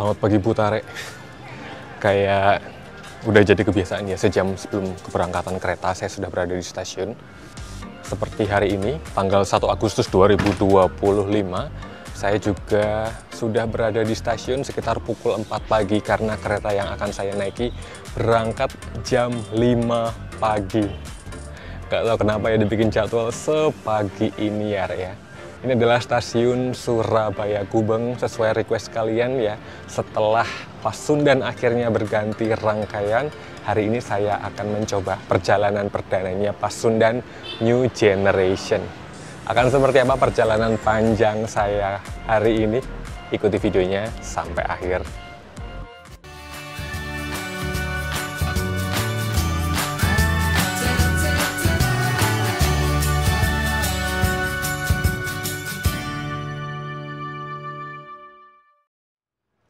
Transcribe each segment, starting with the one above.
Selamat pagi Butare. Kayak udah jadi kebiasaan ya, sejam sebelum keberangkatan kereta saya sudah berada di stasiun. Seperti hari ini, tanggal 1 Agustus 2025, saya juga sudah berada di stasiun sekitar pukul 4 pagi karena kereta yang akan saya naiki berangkat jam 5 pagi. Gak tahu kenapa ya dibikin jadwal sepagi ini ya. Ini adalah stasiun Surabaya Gubeng sesuai request kalian ya. Setelah Pasundan akhirnya berganti rangkaian, hari ini saya akan mencoba perjalanan perdananya Pasundan New Generation. Akan seperti apa perjalanan panjang saya hari ini? Ikuti videonya sampai akhir.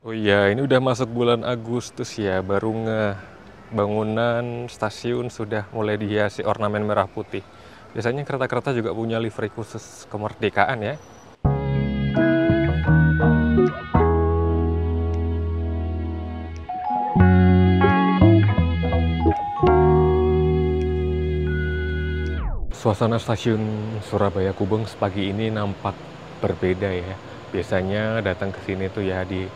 Oh iya, ini udah masuk bulan Agustus ya, baru bangunan stasiun sudah mulai dihiasi ornamen merah putih. Biasanya kereta-kereta juga punya livery khusus kemerdekaan ya. Suasana stasiun Surabaya Gubeng sepagi ini nampak berbeda ya. Biasanya datang ke sini tuh ya di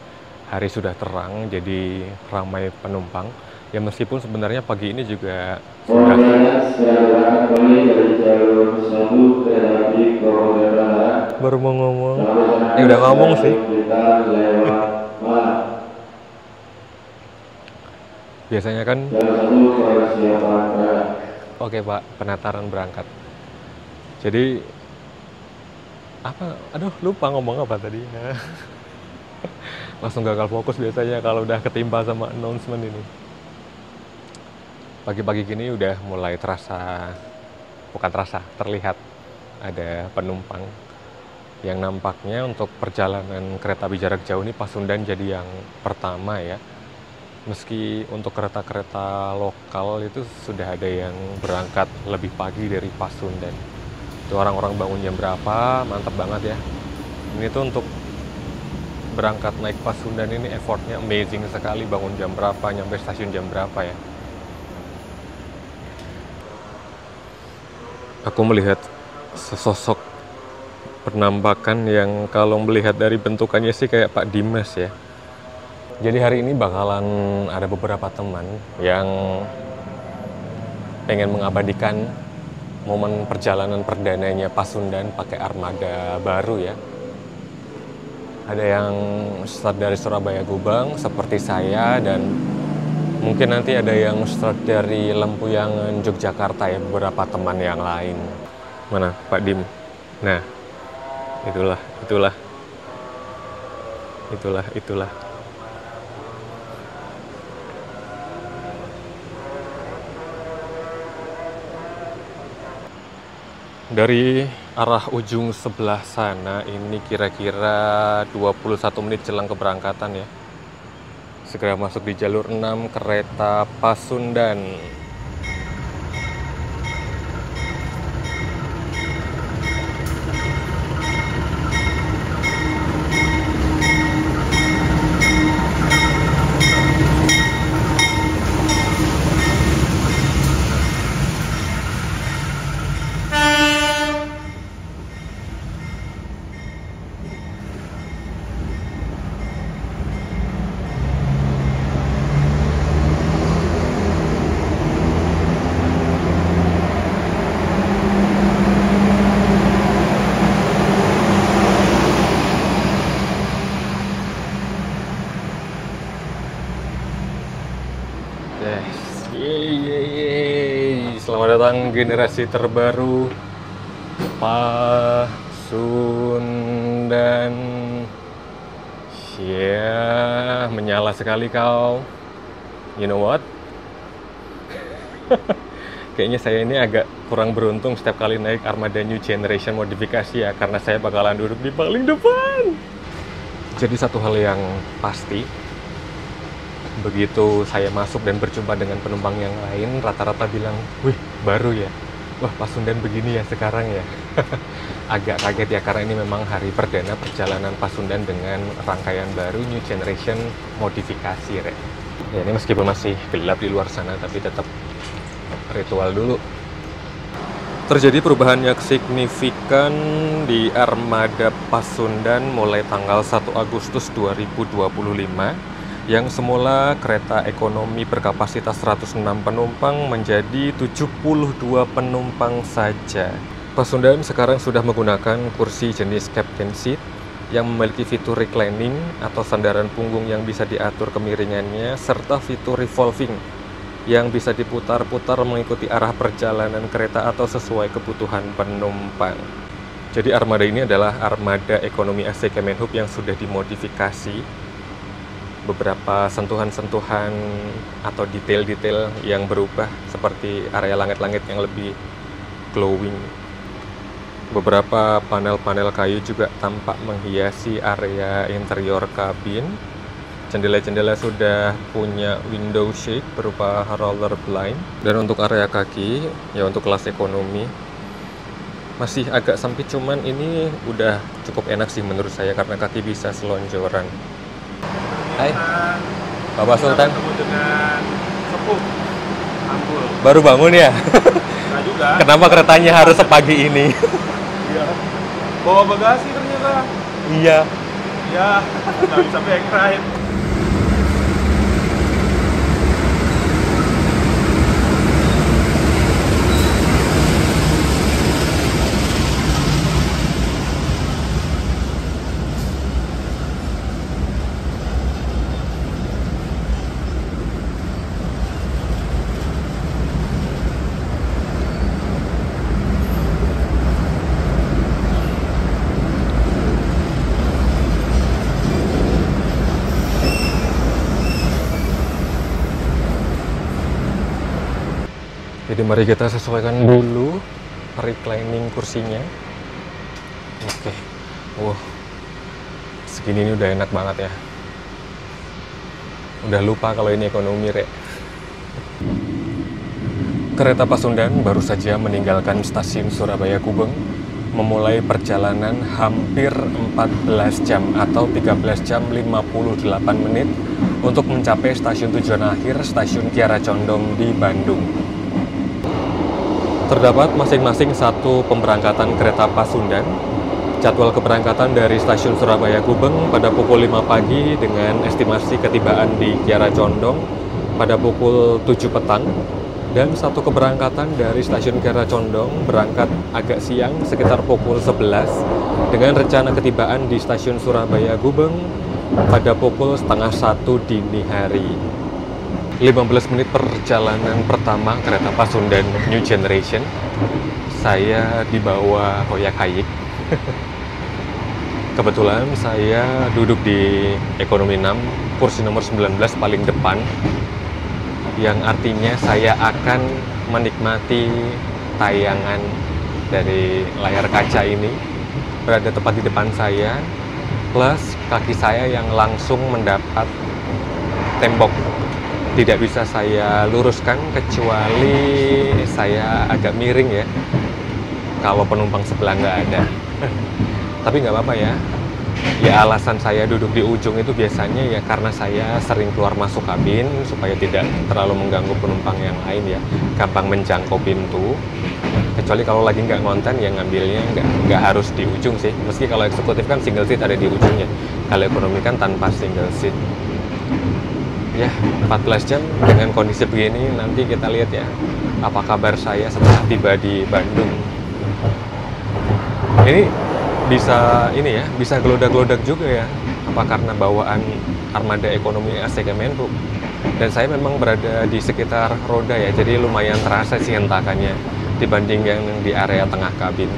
hari sudah terang, jadi ramai penumpang. Ya meskipun sebenarnya pagi ini juga sudah. Baru mau ngomong. Udah ngomong sih. Biasanya kan. Oke Pak, penataran berangkat. Jadi apa? Aduh, lupa ngomong apa tadi. Langsung gagal fokus biasanya kalau udah ketimpa sama announcement ini. Pagi-pagi gini udah mulai terlihat ada penumpang yang nampaknya untuk perjalanan kereta api jarak jauh ini Pasundan jadi yang pertama ya. Meski untuk kereta-kereta lokal itu sudah ada yang berangkat lebih pagi dari Pasundan. Itu orang-orang bangun jam berapa, mantap banget ya. Ini tuh untuk berangkat naik Pasundan ini effortnya amazing sekali, bangun jam berapa, nyampe stasiun jam berapa ya. Aku melihat sesosok penampakan yang kalau melihat dari bentukannya sih kayak Pak Dimas ya. Jadi hari ini bakalan ada beberapa teman yang pengen mengabadikan momen perjalanan perdananya Pasundan pakai armada baru ya. Ada yang start dari Surabaya Gubeng seperti saya, dan mungkin nanti ada yang start dari Lempuyangan Yogyakarta ya, beberapa teman yang lain. Mana Pak Dim? Nah, itulah. Dari arah ujung sebelah sana ini kira-kira 21 menit jelang keberangkatan ya. Segera masuk di jalur 6 kereta Pasundan. Selamat datang generasi terbaru Pasundan. Ya, menyala sekali kau. You know what? Kayaknya saya ini agak kurang beruntung setiap kali naik armada New Generation modifikasi ya, karena saya bakalan duduk di paling depan. Jadi satu hal yang pasti, begitu saya masuk dan berjumpa dengan penumpang yang lain, rata-rata bilang, wih baru ya, wah Pasundan begini ya sekarang ya. agak kaget ya, karena ini memang hari perdana perjalanan Pasundan dengan rangkaian baru New Generation modifikasi, Rek. Ya, ini meskipun masih gelap di luar sana, tapi tetap ritual dulu. Terjadi perubahan yang signifikan di armada Pasundan mulai tanggal 1 Agustus 2025, yang semula kereta ekonomi berkapasitas 106 penumpang menjadi 72 penumpang saja. Pasundan sekarang sudah menggunakan kursi jenis captain seat yang memiliki fitur reclining atau sandaran punggung yang bisa diatur kemiringannya, serta fitur revolving yang bisa diputar-putar mengikuti arah perjalanan kereta atau sesuai kebutuhan penumpang. Jadi armada ini adalah armada ekonomi AC Kemenhub yang sudah dimodifikasi. Beberapa sentuhan-sentuhan atau detail-detail yang berubah, seperti area langit-langit yang lebih glowing. Beberapa panel-panel kayu juga tampak menghiasi area interior kabin. Jendela-jendela sudah punya window shade berupa roller blind. Dan untuk area kaki, ya untuk kelas ekonomi, masih agak sempit, cuman ini udah cukup enak sih menurut saya karena kaki bisa selonjoran. Hai, Bapak Sultan. Ketemu dengan sepuh Ampul. Baru bangun ya? Nah juga. Kenapa keretanya harus sepagi ini? Iya. Bawa bagasi ternyata. Iya. Iya. Nggak bisa back ride. Jadi mari kita sesuaikan dulu reclining kursinya. Oke. Wow. Segini ini udah enak banget ya. Udah lupa kalau ini ekonomi, Rek. Kereta Pasundan baru saja meninggalkan stasiun Surabaya Gubeng, memulai perjalanan hampir 14 jam atau 13 jam 58 menit untuk mencapai stasiun tujuan akhir, stasiun Kiara Condong di Bandung. Terdapat masing-masing satu pemberangkatan kereta Pasundan. Jadwal keberangkatan dari stasiun Surabaya Gubeng pada pukul 5 pagi dengan estimasi ketibaan di Kiara Condong pada pukul 7 petang. Dan satu keberangkatan dari stasiun Kiara Condong berangkat agak siang sekitar pukul 11 dengan rencana ketibaan di stasiun Surabaya Gubeng pada pukul setengah 1 dini hari. 15 menit perjalanan pertama kereta Pasundan New Generation, saya dibawa Hoyak Hayik. Kebetulan saya duduk di ekonomi 6, kursi nomor 19 paling depan, yang artinya saya akan menikmati tayangan dari layar kaca ini berada tepat di depan saya, plus kaki saya yang langsung mendapat tembok. Tidak bisa saya luruskan kecuali saya agak miring ya, kalau penumpang sebelah nggak ada. Tapi nggak apa-apa ya. Ya alasan saya duduk di ujung itu biasanya ya karena saya sering keluar masuk kabin supaya tidak terlalu mengganggu penumpang yang lain ya, gampang menjangkau pintu. Kecuali kalau lagi nggak ngonten ya ngambilnya nggak harus di ujung sih. Meski kalau eksekutif kan single seat ada di ujungnya, kalau ekonomi kan tanpa single seat. Ya, 14 jam dengan kondisi begini, nanti kita lihat ya apa kabar saya setelah tiba di Bandung. Ini bisa ini ya, bisa gelodak-gelodak juga ya, apa karena bawaan armada ekonomi AC Kemenhub. Dan saya memang berada di sekitar roda ya, jadi lumayan terasa sih hentakannya dibanding yang di area tengah kabin.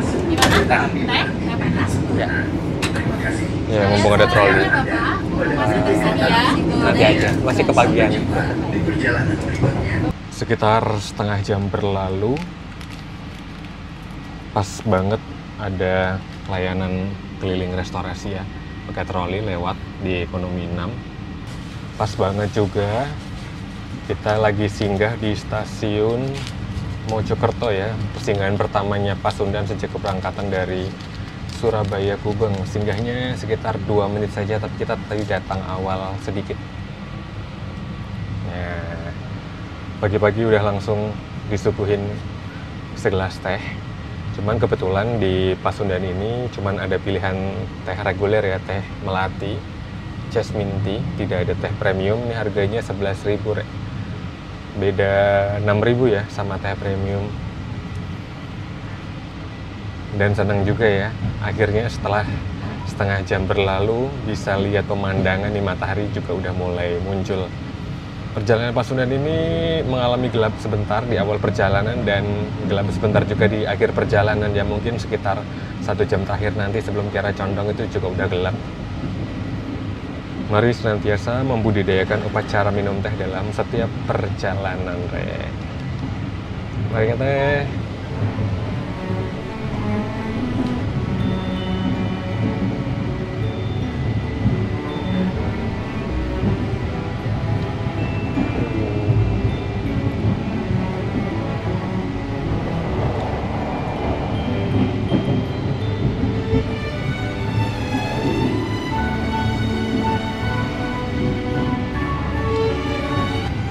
Gimana? Teh? Teh panas? Ya. Ya, mumpung ada troli. Masih tersedia? Nanti aja, masih kebagian. Sekitar setengah jam berlalu, pas banget ada layanan keliling restorasi ya, pakai troli lewat di ekonomi 6. Pas banget juga kita lagi singgah di stasiun Mojokerto ya, persinggahan pertamanya Pasundan sejak keberangkatan dari Surabaya Gubeng. Singgahnya sekitar 2 menit saja, tapi kita tadi datang awal sedikit. Nah, pagi-pagi udah langsung disuguhin segelas teh. Cuman kebetulan di Pasundan ini cuman ada pilihan teh reguler ya, teh melati, jasmine tea, tidak ada teh premium. Ini harganya 11.000 Rek. Beda 6.000 ya sama teh premium. Dan senang juga ya, akhirnya setelah setengah jam berlalu bisa lihat pemandangan nih, matahari juga udah mulai muncul. Perjalanan Pasundan ini mengalami gelap sebentar di awal perjalanan dan gelap sebentar juga di akhir perjalanan ya, mungkin sekitar 1 jam terakhir nanti sebelum Kiara Condong itu juga udah gelap. Mari senantiasa membudidayakan upacara minum teh dalam setiap perjalanan, Rek. Mari teh.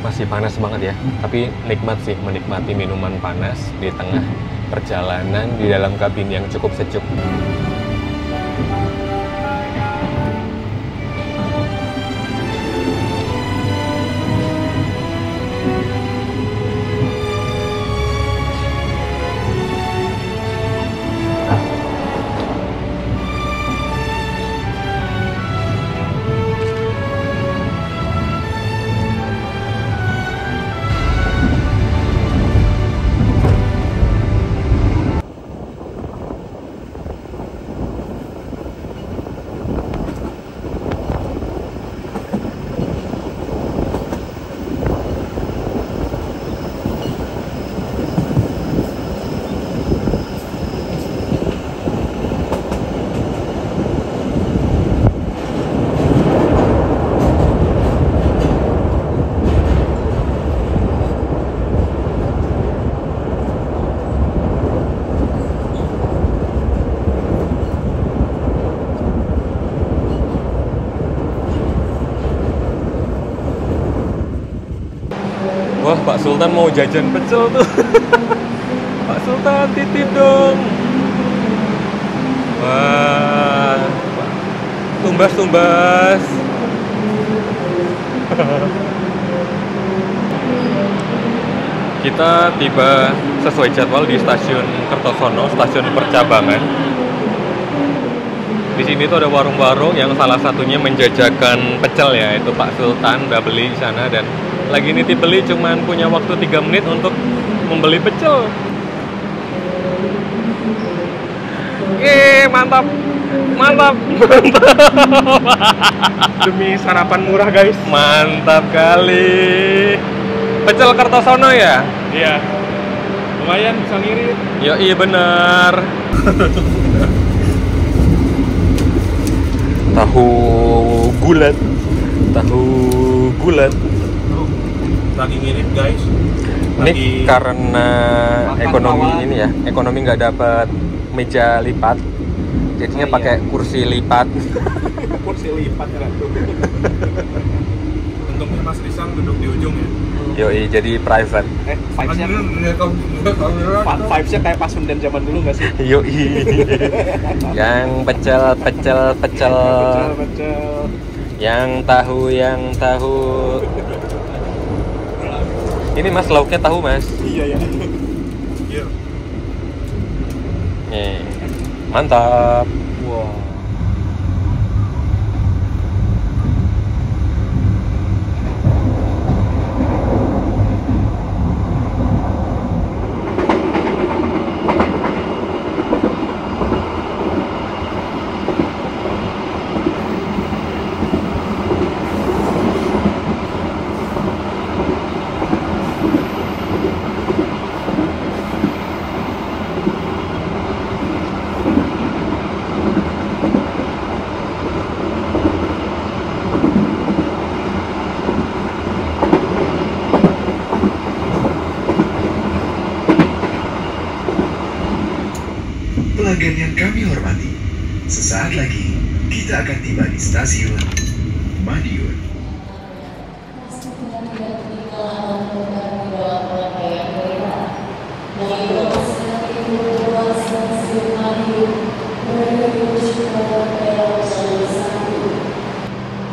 Masih panas banget ya, tapi nikmat sih menikmati minuman panas di tengah perjalanan di dalam kabin yang cukup sejuk. Wah, Pak Sultan mau jajan pecel tuh. Pak Sultan titip dong. Wah, tumbas-tumbas. Kita tiba sesuai jadwal di stasiun Kertosono, stasiun percabangan. Di sini tuh ada warung-warung yang salah satunya menjajakan pecel ya, itu Pak Sultan udah beli di sana dan lagi nitip beli, cuman punya waktu 3 menit untuk membeli pecel. Mantap. Mantap. Demi sarapan murah guys. Mantap kali. Pecel Kertosono ya? Iya. Lumayan bisa ngirit. Yo, iya bener. Tahu bulat. Lagi ngirit guys. Ini karena ekonomi ini ya, ekonomi nggak dapat meja lipat, jadinya pakai kursi lipat. Kursi lipat kan. Untungnya Mas Risang duduk di ujung ya. Yoi, jadi private. Vibes-nya kayak Pasundan zaman dulu nggak sih? Yoi. Yang pecel. Yang tahu. Ini Mas, lauknya tahu Mas. Iya. Nih, mantap. Wow. Pelanggan yang kami hormati, sesaat lagi kita akan tiba di stasiun Madiun.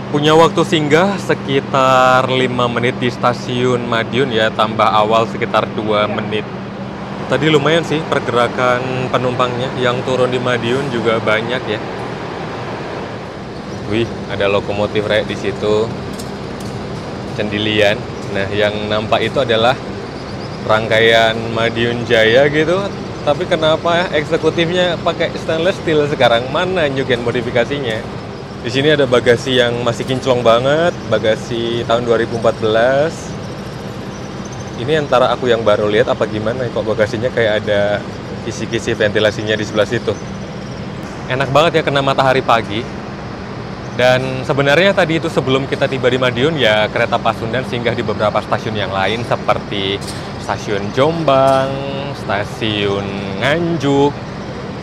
Punya waktu singgah sekitar 5 menit di stasiun Madiun ya, tambah awal sekitar 2 menit. Tadi lumayan sih pergerakan penumpangnya, yang turun di Madiun juga banyak ya. Wih, ada lokomotif rek di situ. Cendilian. Nah, yang nampak itu adalah rangkaian Madiun Jaya gitu. Tapi kenapa eksekutifnya pakai stainless steel sekarang? Mana Nyugen modifikasinya? Di sini ada bagasi yang masih kinclong banget, bagasi tahun 2014. Ini antara aku yang baru lihat apa gimana kok bagasinya kayak ada kisi-kisi ventilasinya di sebelah situ. Enak banget ya kena matahari pagi. Dan sebenarnya tadi itu sebelum kita tiba di Madiun ya kereta Pasundan singgah di beberapa stasiun yang lain seperti stasiun Jombang, stasiun Nganjuk,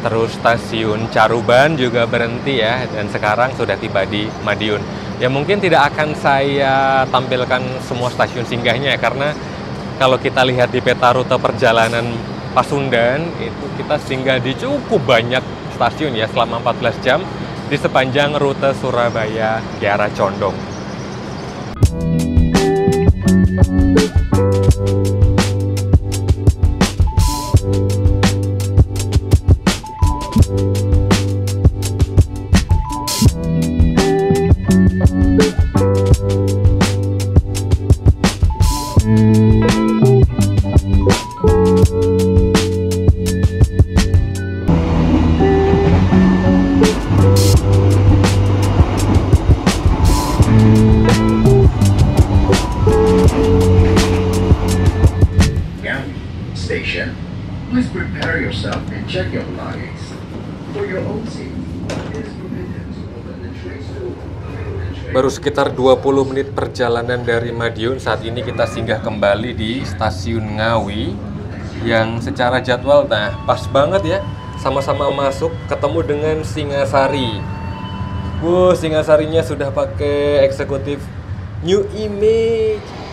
terus stasiun Caruban juga berhenti ya, dan sekarang sudah tiba di Madiun. Ya mungkin tidak akan saya tampilkan semua stasiun singgahnya ya, karena kalau kita lihat di peta rute perjalanan Pasundan, itu kita singgah di cukup banyak stasiun ya selama 14 jam di sepanjang rute Surabaya Kiara Condong. Station, please prepare yourself and check your luggage. For your own safety, it is forbidden to open the trays door. Baru sekitar 20 menit perjalanan dari Madiun, saat ini kita singgah kembali di stasiun Ngawi yang secara jadwal pas banget ya, sama-sama masuk ketemu dengan Singasari. Singasarinya sudah pakai eksekutif New Image.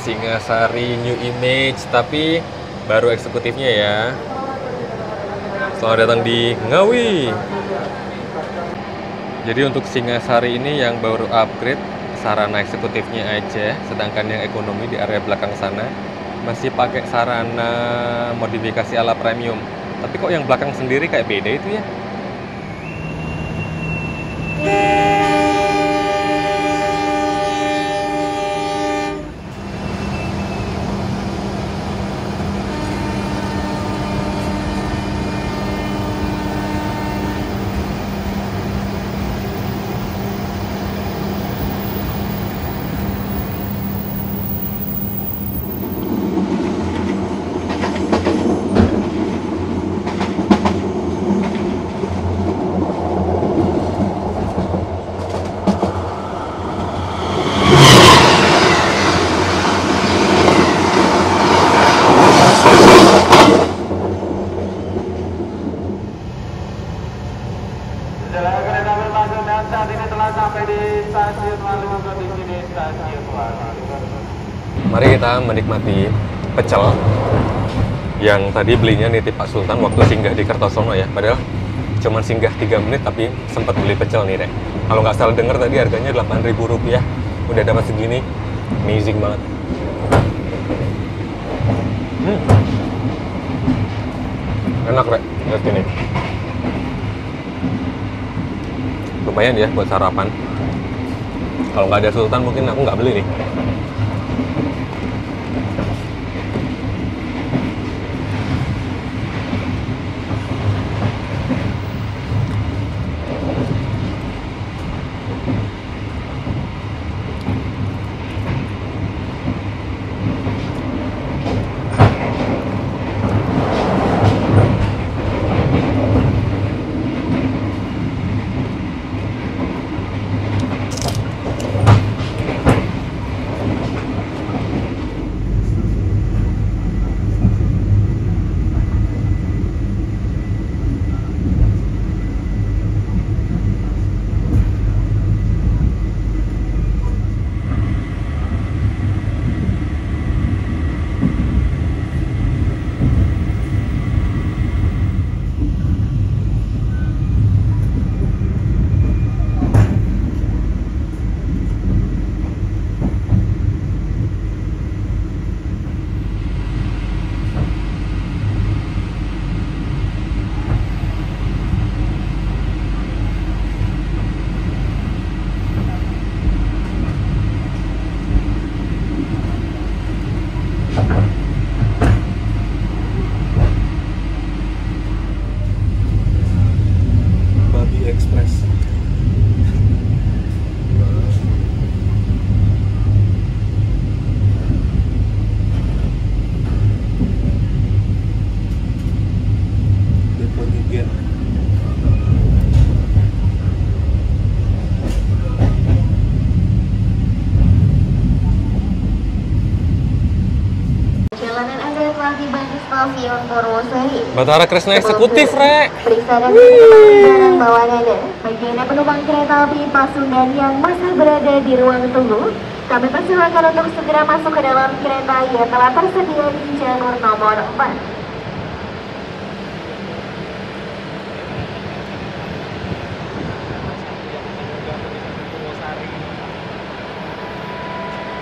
Singasari New Image, tapi baru eksekutifnya ya. Selamat datang di Ngawi. Jadi untuk Singasari ini yang baru upgrade sarana eksekutifnya aja, sedangkan yang ekonomi di area belakang sana masih pakai sarana modifikasi ala premium. Tapi kok yang belakang sendiri kayak beda itu ya? Mari kita menikmati pecel yang tadi belinya nitip Pak Sultan waktu singgah di Kertosono ya. Padahal cuma singgah 3 menit tapi sempat beli pecel nih deh. Kalau nggak salah denger tadi harganya Rp8.000. Udah dapat segini, amazing banget. Enak rek, lihat ini. Lumayan ya buat sarapan. Kalau nggak ada Sultan mungkin aku nggak beli nih. Batara Kresna eksekutif, Rek. Periksa dan barang bawaan Anda. Bagi Anda penumpang kereta api Pasundan yang masih berada di ruang tunggu, kami persilakan untuk segera masuk ke dalam kereta yang telah tersedia di jalur nomor 4.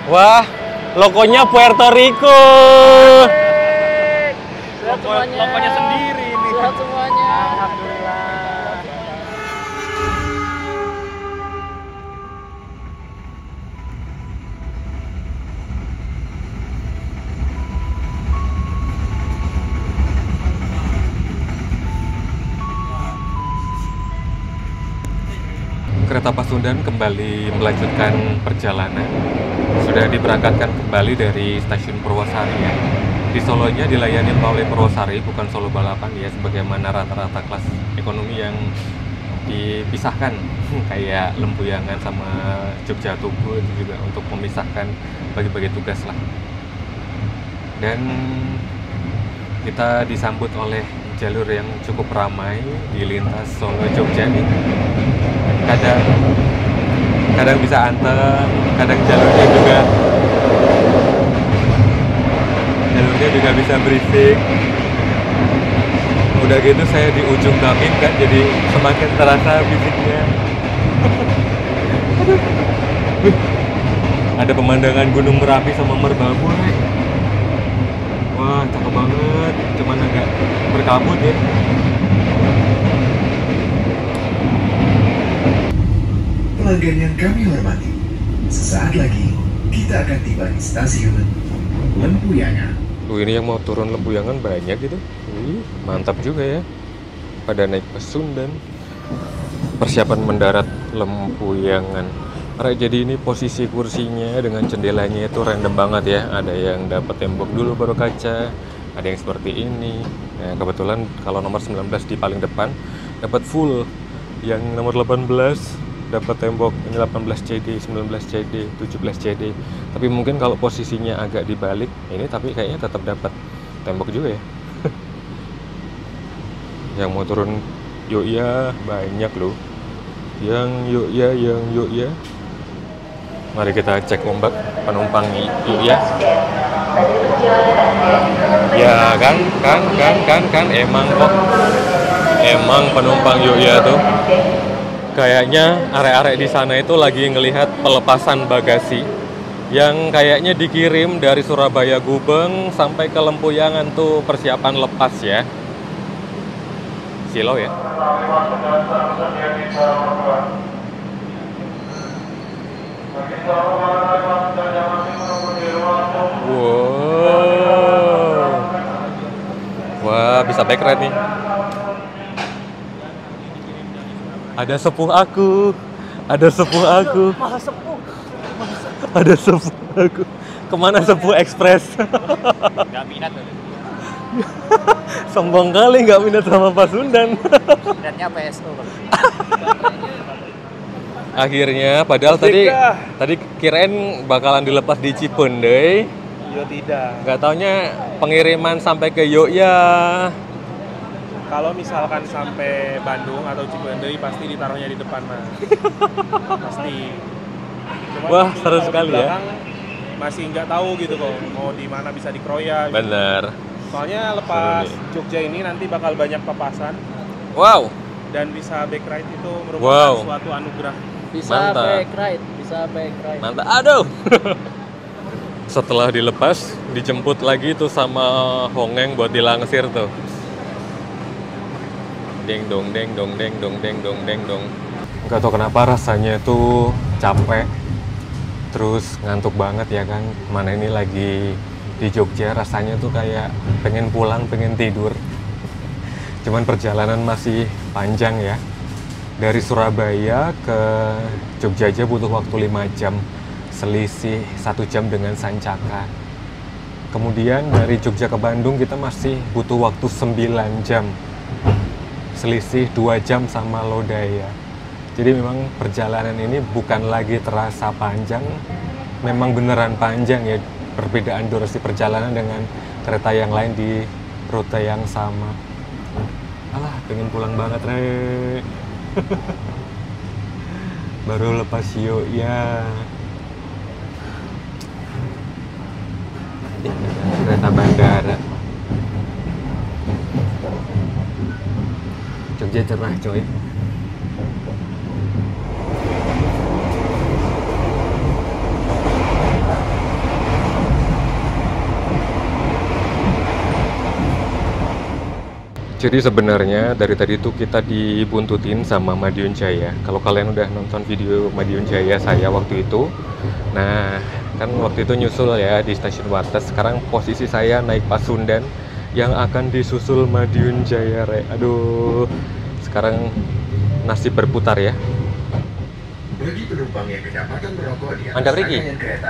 Wah, logonya Puerto Rico. Logonya sendiri ini. Sehat semuanya. Alhamdulillah. Kereta Pasundan kembali melanjutkan perjalanan. Sudah diberangkatkan kembali dari stasiun Purwosari ya. Di Solonya dilayani oleh Purwosari, bukan Solo Balapan ya, sebagaimana rata-rata kelas ekonomi yang dipisahkan kayak Lempuyangan sama Jogja Tugu itu juga untuk memisahkan bagi-bagi tugas lah. Dan kita disambut oleh jalur yang cukup ramai di lintas Solo Jogja nih. Kadang bisa anteng, kadang jalurnya juga bisa berisik. Udah gitu saya di ujung kabin kan, jadi semakin terasa bisiknya. Ada pemandangan Gunung Merapi sama Merbabu nih. Wah, cakep banget, cuman agak berkabut ya. Pelanggan yang kami hormati, sesaat lagi kita akan tiba di stasiun Lempuyangan. Ini yang mau turun Lempuyangan banyak gitu. Mantap juga ya. Pada naik Pasundan. Persiapan mendarat Lempuyangan. Jadi ini posisi kursinya dengan jendelanya itu random banget ya. Ada yang dapat tembok dulu baru kaca. Ada yang seperti ini. Nah, kebetulan kalau nomor 19 di paling depan dapat full. Yang nomor 18 dapat tembok ini 18 CD, 19 CD, 17 CD. Tapi mungkin kalau posisinya agak dibalik ini, tapi kayaknya tetap dapat tembok juga ya. Yang mau turun yuk ya banyak loh. Yang yuk ya. Mari kita cek ombak penumpang yuk ya. Ya kan emang penumpang yuk ya tuh. Kayaknya arek-arek di sana itu lagi ngelihat pelepasan bagasi yang kayaknya dikirim dari Surabaya Gubeng sampai ke Lempuyangan tuh persiapan lepas ya. Silau ya. Wow. Wah, bisa back ride nih. Ada sepuh aku. Ada sepuh aku. Kemana sepuh ekspres? Gak minat tuh. Sombong kali nggak minat sama Pasundan. Minatnya PSO. Akhirnya, padahal tadi kirain bakalan dilepas di Cipondoy. Iya tidak. Nggak taunya pengiriman sampai ke Yogya. Kalau misalkan sampai Bandung atau Cipondoy pasti ditaruhnya di depan mas. Pasti. Cuman Wah, mungkin seru kalau sekali di ya. belakang masih nggak tahu gitu kok mau di mana bisa dikeroyak. Bener. Soalnya lepas Seru nih. Jogja ini nanti bakal banyak papasan Wow. dan bisa back ride itu merupakan Wow. suatu anugerah. Bisa Mantap. back ride, bisa back ride. Mantap. Aduh. Setelah dilepas, dijemput lagi tuh sama Hongeng buat dilangsir tuh. Deng dong deng dong deng dong deng dong deng dong. Nggak tahu kenapa rasanya tuh capek, terus ngantuk banget ya kan. Mana ini lagi di Jogja, rasanya tuh kayak pengen pulang, pengen tidur. Cuman perjalanan masih panjang ya. Dari Surabaya ke Jogja aja butuh waktu 5 jam. Selisih 1 jam dengan Sancaka. Kemudian dari Jogja ke Bandung kita masih butuh waktu 9 jam. Selisih 2 jam sama Lodaya. Jadi memang perjalanan ini bukan lagi terasa panjang, memang beneran panjang ya. Perbedaan durasi perjalanan dengan kereta yang lain di rute yang sama. Alah, pengen pulang banget, Rek. Baru lepas yuk ya. Kereta bandara. Jogja cerah, coy. Jadi sebenarnya dari tadi tuh kita dibuntutin sama Madiun Jaya. Kalau kalian udah nonton video Madiun Jaya saya waktu itu, nah kan waktu itu nyusul ya di stasiun Wates. Sekarang posisi saya naik Pasundan yang akan disusul Madiun Jaya, Rek. Aduh, sekarang nasib berputar ya. Bagi penumpang yang kedapatan merokok di Anda atas pergi? rangkaian kereta,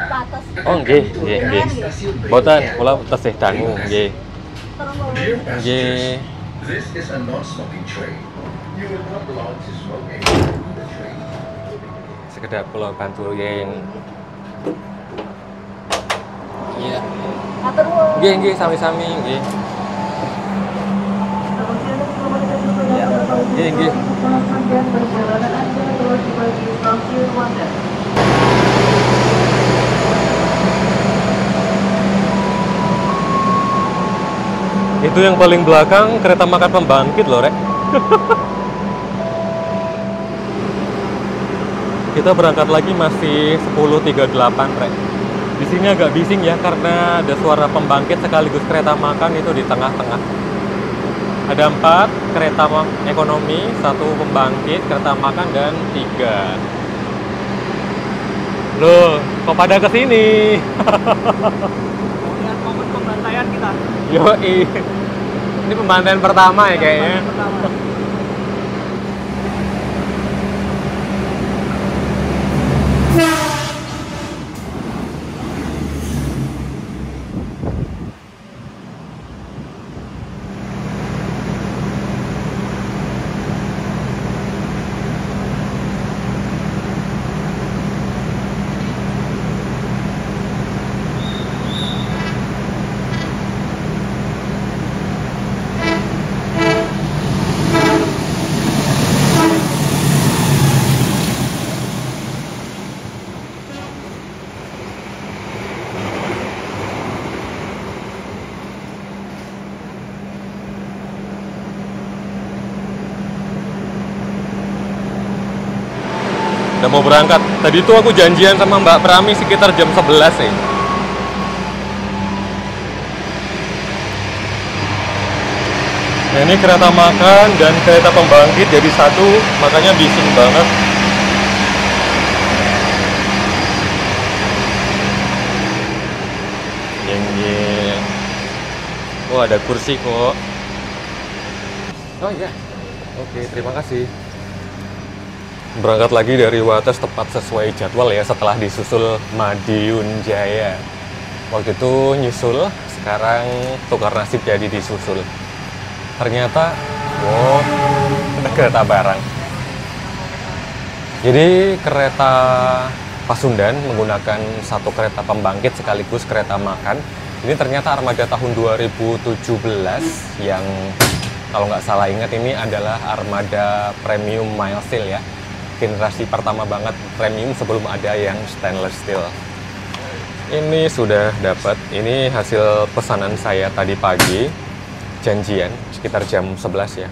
Oh, nggih, nggih, nggih. Boten, kula tesih dangu, nggih. Dear Nggih. passengers, this is a non-smoking train. You will not allowed to smoke anywhere on the train. Sekedar kula bantuin. Iya. Nggih, nggih, sami-sami, nggih. Nggih, nggih. Itu yang paling belakang kereta makan pembangkit loh, Rek. Kita berangkat lagi masih 10.38, Rek. Di sini agak bising ya karena ada suara pembangkit sekaligus kereta makan itu di tengah-tengah. Ada 4 kereta ekonomi, 1 pembangkit, kereta makan, dan 3. Loh, kok pada kesini? Lihat momen pembantaian kita. Yoi. Ini pembantaian pertama ya kayaknya. Pertama. Udah mau berangkat. Tadi tuh aku janjian sama Mbak Prami sekitar jam 11 ya. Nah, ini kereta makan dan kereta pembangkit jadi satu, makanya bising banget. Jeng-jeng. Oh, ada kursi kok. Oh iya. Oke, terima kasih. Berangkat lagi dari Wates tepat sesuai jadwal ya setelah disusul Madiun Jaya. Waktu itu nyusul, sekarang tukar nasib jadi disusul. Ternyata, wow, ada kereta barang. Jadi kereta Pasundan menggunakan 1 kereta pembangkit sekaligus kereta makan. Ini ternyata armada tahun 2017 yang kalau nggak salah ingat ini adalah armada premium mild steel ya. Generasi pertama banget premium sebelum ada yang stainless steel. Ini sudah dapat, ini hasil pesanan saya tadi pagi, janjian sekitar jam 11 ya.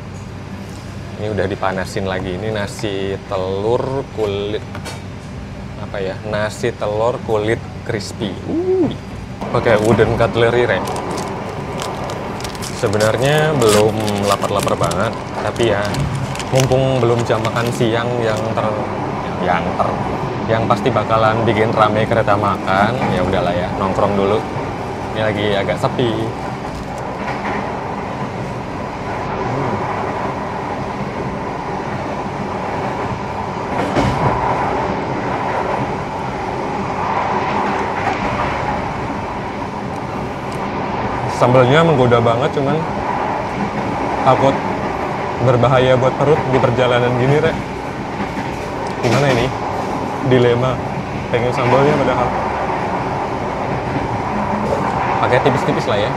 Ini udah dipanasin lagi, ini nasi telur kulit, apa ya, nasi telur kulit crispy. Pakai wooden cutlery, Rek. Sebenarnya belum lapar-lapar banget, tapi ya mumpung belum jam makan siang yang pasti bakalan bikin rame kereta makan, ya udahlah ya, nongkrong dulu. Ini lagi agak sepi. Sambelnya menggoda banget, cuman takut berbahaya buat perut di perjalanan gini, Rek. Gimana ini? Dilema. Pengen sambalnya padahal. Pakai tipis-tipis lah ya.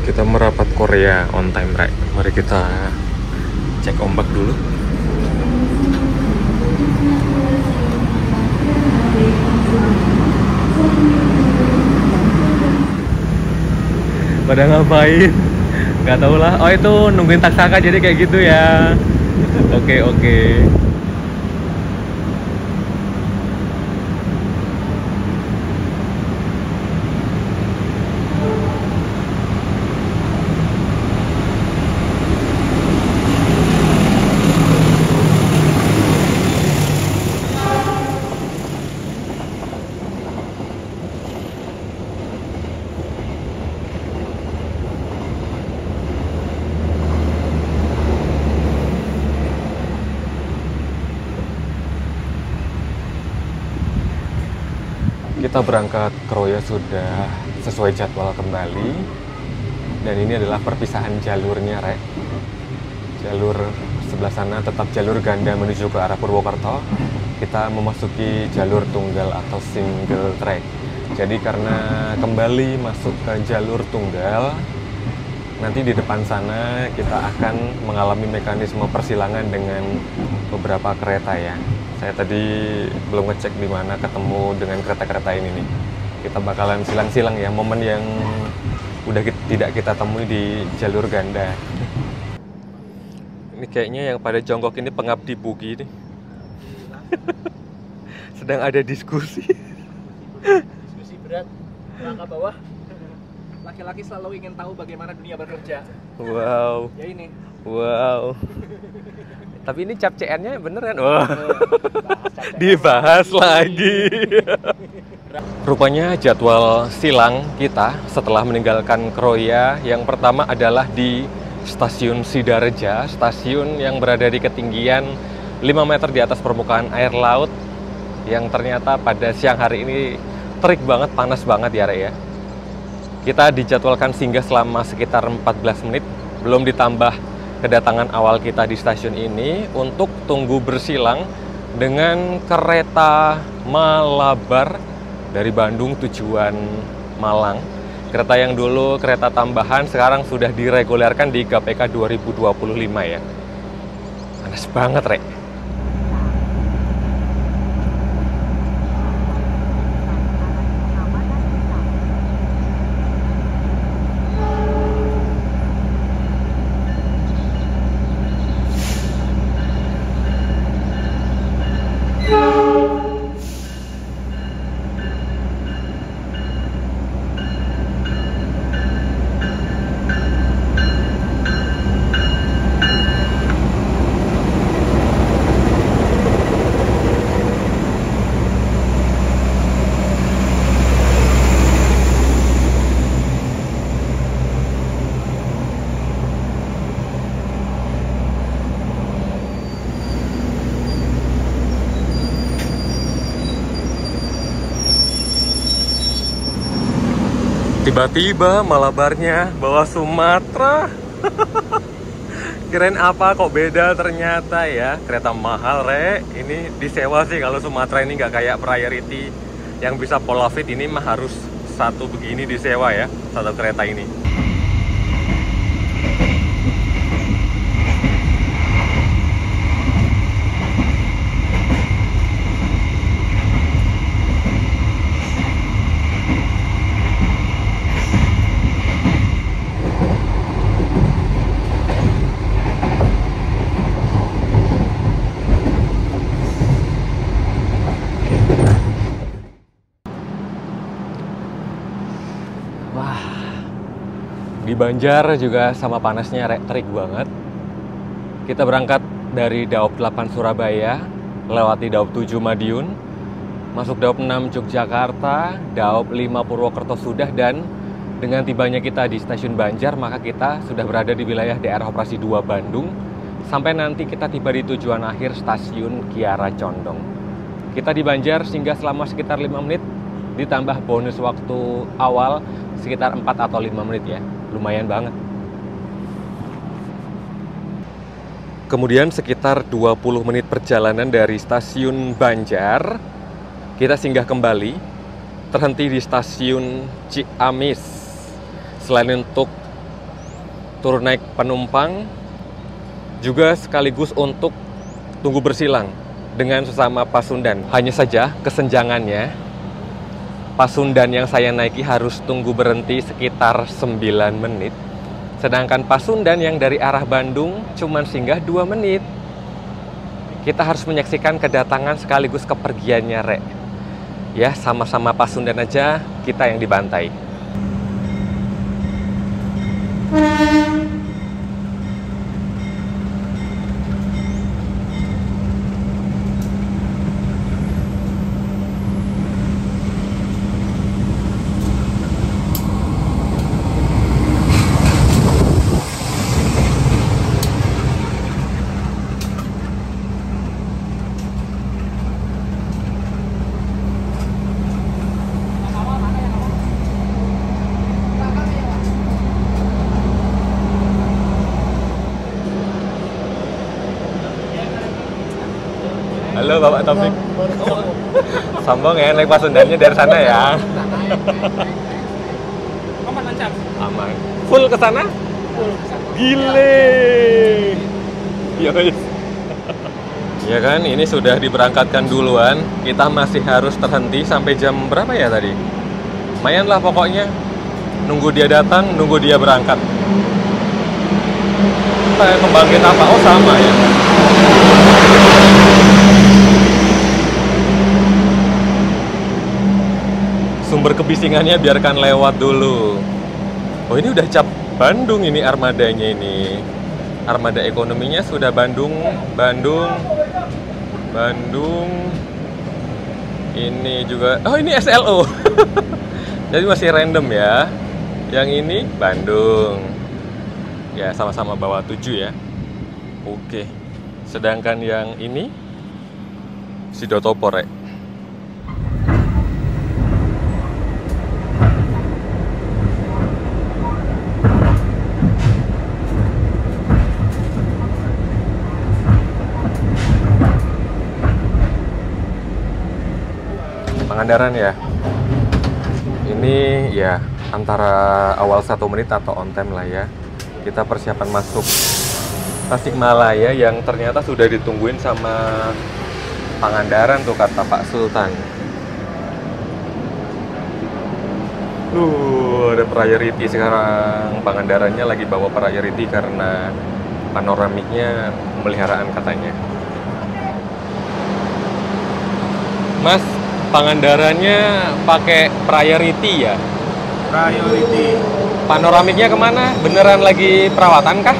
Kita merapat Korea on time, right? Mari kita cek ombak dulu. Pada ngapain? Gak tau lah. Oh, itu nungguin taksaka jadi kayak gitu ya. Oke, oke. Kita berangkat Kroya sudah sesuai jadwal kembali. Dan ini adalah perpisahan jalurnya, Rek. Jalur sebelah sana tetap jalur ganda menuju ke arah Purwokerto. Kita memasuki jalur tunggal atau single track. Jadi karena kembali masuk ke jalur tunggal, nanti di depan sana kita akan mengalami mekanisme persilangan dengan beberapa kereta ya. Saya tadi belum ngecek di mana ketemu dengan kereta-kereta ini nih. Kita bakalan silang-silang ya, momen yang udah tidak kita temui di jalur ganda. Ini kayaknya yang pada jongkok ini pengabdi bugi nih. Sedang ada diskusi. Diskusi berat, rangka bawah. Laki-laki selalu ingin tahu bagaimana dunia bekerja. Wow. Ya ini. Wow. Tapi ini cap CN-nya beneran. Wah. Dibahas lagi. Rupanya jadwal silang kita setelah meninggalkan Kroya yang pertama adalah di Stasiun Sidareja, stasiun yang berada di ketinggian 5 meter di atas permukaan air laut, yang ternyata pada siang hari ini terik banget, panas banget ya, Rek ya. Kita dijadwalkan singgah selama sekitar 14 menit, belum ditambah kedatangan awal kita di stasiun ini untuk tunggu bersilang dengan kereta Malabar dari Bandung tujuan Malang. Kereta yang dulu kereta tambahan sekarang sudah diregulerkan di KPK 2025 ya. Panas banget, Rek. Tiba-tiba Malabarnya bawa Sumatera. Kirain apa kok beda, ternyata ya kereta mahal, Rek. Ini disewa sih. Kalau Sumatera ini nggak kayak Priority yang bisa Polafit, ini mah harus satu begini disewa ya, satu kereta ini. Di Banjar juga sama panasnya, Rek, terik banget. Kita berangkat dari Daop 8 Surabaya, lewati Daop 7 Madiun, masuk Daop 6 Yogyakarta, Daop 5 Purwokerto sudah, dan dengan tibanya kita di stasiun Banjar, maka kita sudah berada di wilayah daerah operasi 2 Bandung, sampai nanti kita tiba di tujuan akhir stasiun Kiara Condong. Kita di Banjar singgah selama sekitar 5 menit, ditambah bonus waktu awal sekitar 4 atau 5 menit ya. Lumayan banget. Kemudian sekitar 20 menit perjalanan dari stasiun Banjar, kita singgah kembali, terhenti di stasiun Ciamis. Selain untuk turun naik penumpang, juga sekaligus untuk tunggu bersilang dengan sesama Pasundan. Hanya saja kesenjangannya, Pasundan yang saya naiki harus tunggu berhenti sekitar 9 menit. Sedangkan Pasundan yang dari arah Bandung cuma singgah 2 menit. Kita harus menyaksikan kedatangan sekaligus kepergiannya, Rek. Ya, sama-sama Pasundan aja, kita yang dibantai. Halo Bapak Taufik. Sombong ya, naik Pasundannya dari sana ya. Aman lancar. Aman. Full ke sana? Full. Gile. Ya guys. Ya kan, ini sudah diberangkatkan duluan. Kita masih harus terhenti sampai jam berapa ya tadi? Lumayan lah pokoknya. Nunggu dia datang, nunggu dia berangkat. Pembangkit apa? Oh sama ya. Sumber kebisingannya biarkan lewat dulu. Oh ini udah cap Bandung ini armadanya ini. Armada ekonominya sudah Bandung. Ini juga, oh ini SLO. Jadi masih random ya. Yang ini Bandung. Ya sama-sama bawa 7 ya. Oke. Sedangkan yang ini Sidotopo, Rek. Pangandaran ya. Ini ya antara awal 1 menit atau on time lah ya. Kita persiapan masuk Tasikmalaya yang ternyata sudah ditungguin sama Pangandaran tuh kata Pak Sultan. Ada priority sekarang. Pangandarannya lagi bawa priority karena panoramiknya pemeliharaan katanya. Mas, Pangandarannya pakai priority ya? Priority. Panoramiknya kemana? Beneran lagi perawatan kah?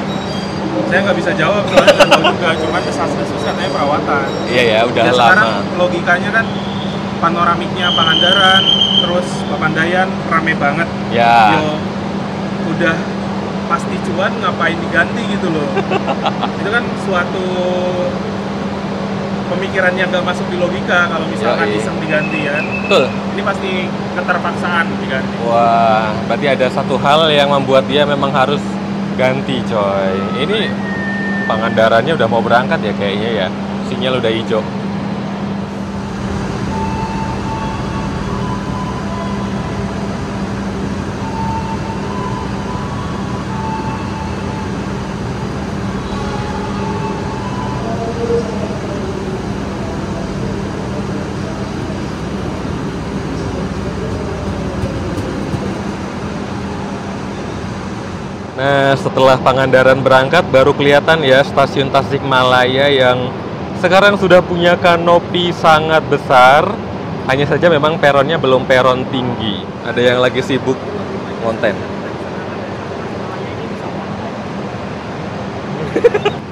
Saya nggak bisa jawab soalnya nggak tahu juga. Cuman desas-desus katanya perawatan. Iya ya, udah Ya, lama. sekarang logikanya kan panoramiknya Pangandaran, terus Papandayan rame banget. Ya. Yo, udah pasti cuan ngapain diganti gitu loh. Itu kan suatu pemikiran yang nggak masuk di logika kalau misalkan Yoi. iseng diganti ya. Betul. Ini pasti keterpaksaan diganti. Wah, berarti ada satu hal yang membuat dia memang harus ganti, coy. Ini Pangandarannya udah mau berangkat ya kayaknya ya. Sinyal udah hijau. Nah, setelah Pangandaran berangkat, baru kelihatan ya stasiun Tasikmalaya yang sekarang sudah punya kanopi sangat besar. Hanya saja memang peronnya belum peron tinggi. Ada yang lagi sibuk konten.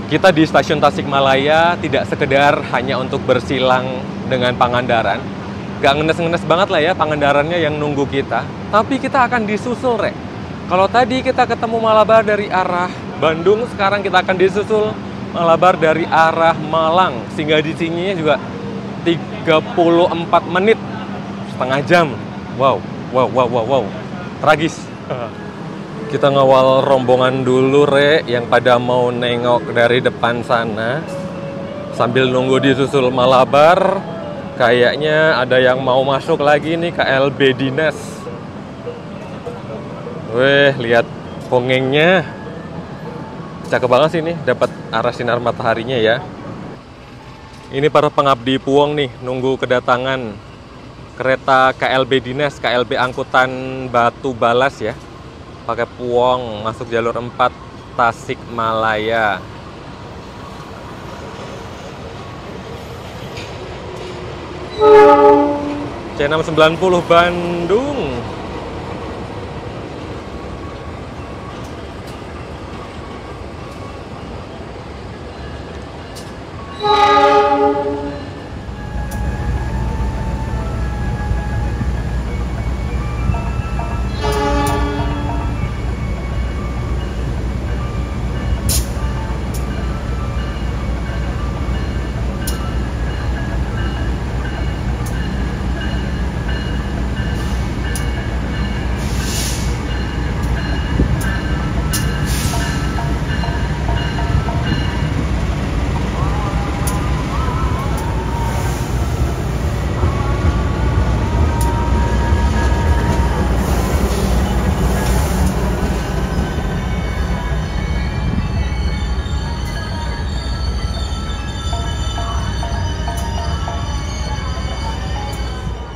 Kita di stasiun Tasikmalaya tidak sekedar hanya untuk bersilang dengan Pangandaran. Gak ngenes-ngenes banget lah ya Pangandarannya yang nunggu kita. Tapi kita akan disusul, Rek. Kalau tadi kita ketemu Malabar dari arah Bandung, sekarang kita akan disusul Malabar dari arah Malang. Sehingga di sininya juga 34 menit, setengah jam. Wow. Tragis. Kita ngawal rombongan dulu, Re, yang pada mau nengok dari depan sana. Sambil nunggu disusul Malabar, kayaknya ada yang mau masuk lagi nih KLB Dinas. Weh, lihat pongengnya. Cakep banget sih ini, dapat arah sinar mataharinya ya. Ini para pengabdi puong nih, nunggu kedatangan kereta KLB Dinas, KLB Angkutan Batu Balas ya. Pakai puong, masuk jalur 4 Tasikmalaya. C690 Bandung.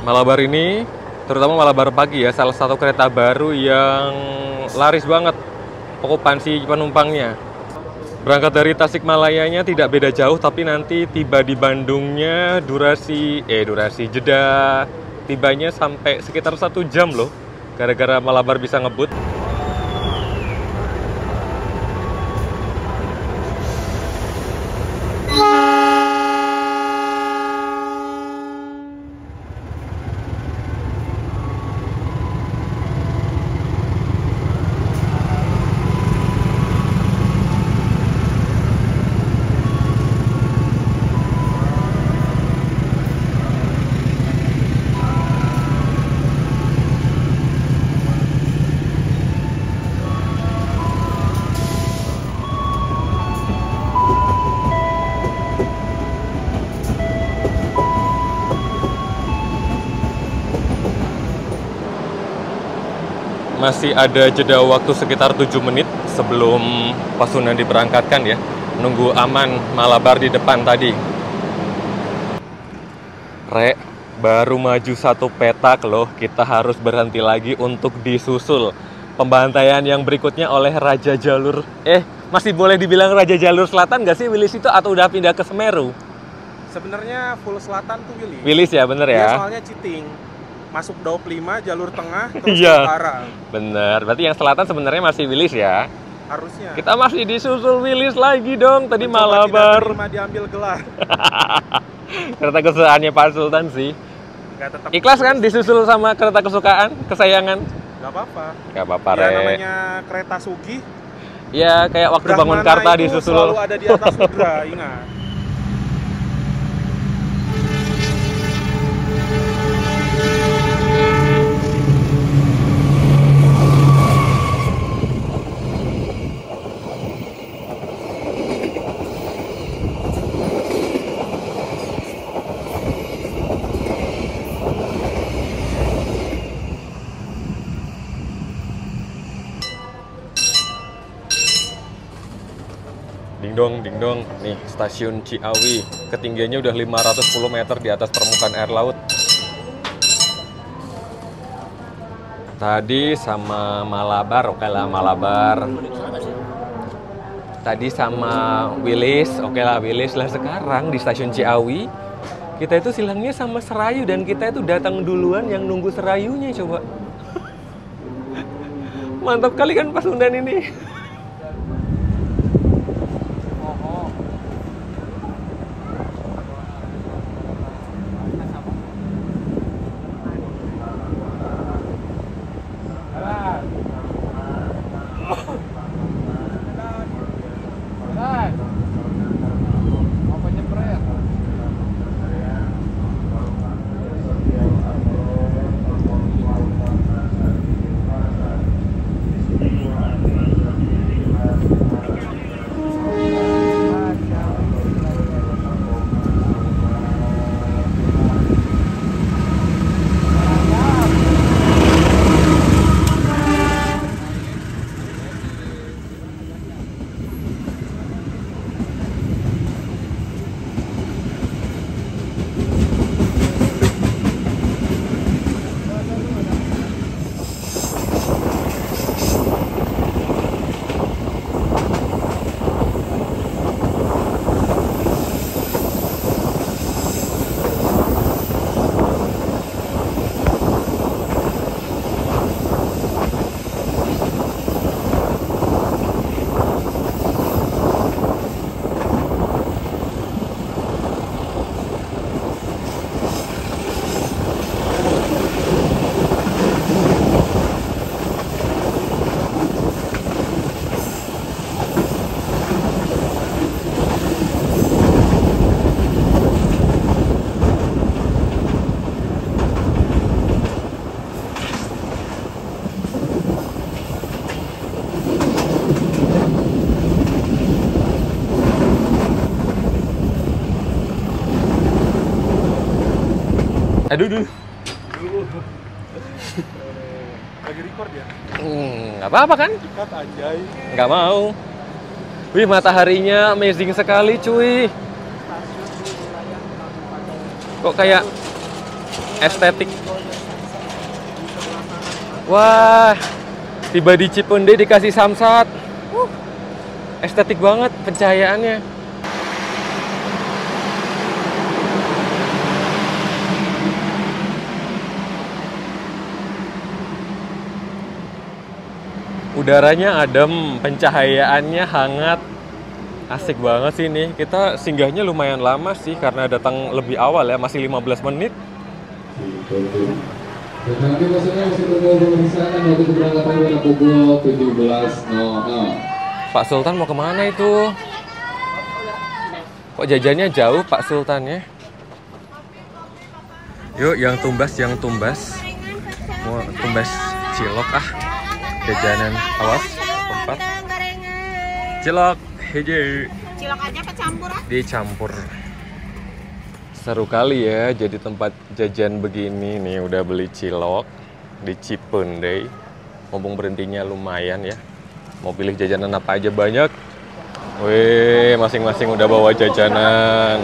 Malabar ini, terutama Malabar pagi ya, salah satu kereta baru yang laris banget okupansi penumpangnya. Berangkat dari Tasikmalayanya tidak beda jauh, tapi nanti tiba di Bandungnya durasi jeda tibanya sampai sekitar 1 jam loh, gara-gara Malabar bisa ngebut. Masih ada jeda waktu sekitar 7 menit sebelum Pasundan diberangkatkan ya. Nunggu aman Malabar di depan tadi. Rek, baru maju 1 petak loh, kita harus berhenti lagi untuk disusul. Pembantaian yang berikutnya oleh Raja Jalur. Masih boleh dibilang Raja Jalur Selatan nggak sih Wilis itu, atau udah pindah ke Semeru? Sebenarnya full selatan tuh Willy. Wilis ya, bener ya? Dia soalnya cheating. Masuk Daup 5, jalur tengah, terus Iya. utara. Bener, berarti yang selatan sebenarnya masih Wilis ya? Harusnya. Kita masih disusul Wilis lagi dong, tadi Mencoba Malabar. tidak terima diambil gelar. Kereta kesukaannya Pak Sultan sih. Nggak tetap Ikhlas kan disusul sama kereta kesukaan, kesayangan? Nggak apa-apa. Gak apa-apa, Ya Rek. namanya kereta sugih. Ya, kayak waktu bangun Brahmana Karta itu disusul. selalu ada di atas Sudra, ingat. Ding dong, nih stasiun Ciawi, ketinggiannya udah 510 meter di atas permukaan air laut. Tadi sama Malabar, oke lah Malabar. Tadi sama Wilis, oke lah Wilis lah. Sekarang di stasiun Ciawi, kita itu silangnya sama Serayu dan kita itu datang duluan yang nunggu Serayunya coba. Mantap kali kan Pasundan ini. Aduh, duh. Lagi record ya? Nggak apa-apa kan? Cut anjay. Nggak mau. Wih, mataharinya amazing sekali, cuy. Kok kayak estetik. Wah, tiba di Cipende dikasih samsat. Estetik banget pencahayaannya. Udaranya adem, pencahayaannya hangat. Asik banget sih ini. Kita singgahnya lumayan lama sih karena datang lebih awal ya, masih 15 menit. Dan nanti maksudnya masih tunggu pemeriksaan waktu keberangkatan pada pukul 17.00. Pak Sultan mau kemana itu? Kok jajannya jauh Pak Sultan ya? Yuk, yang tumbas, Mau tumbas cilok ah. Jajanan, awas, tempat. Cilok, hijau. Cilok aja apa campur ah? Dicampur. Seru kali ya jadi tempat jajan begini nih. Udah beli cilok di Cipende. Mumpung berhentinya lumayan ya. Mau pilih jajanan apa aja banyak. Wih, masing-masing udah bawa jajanan.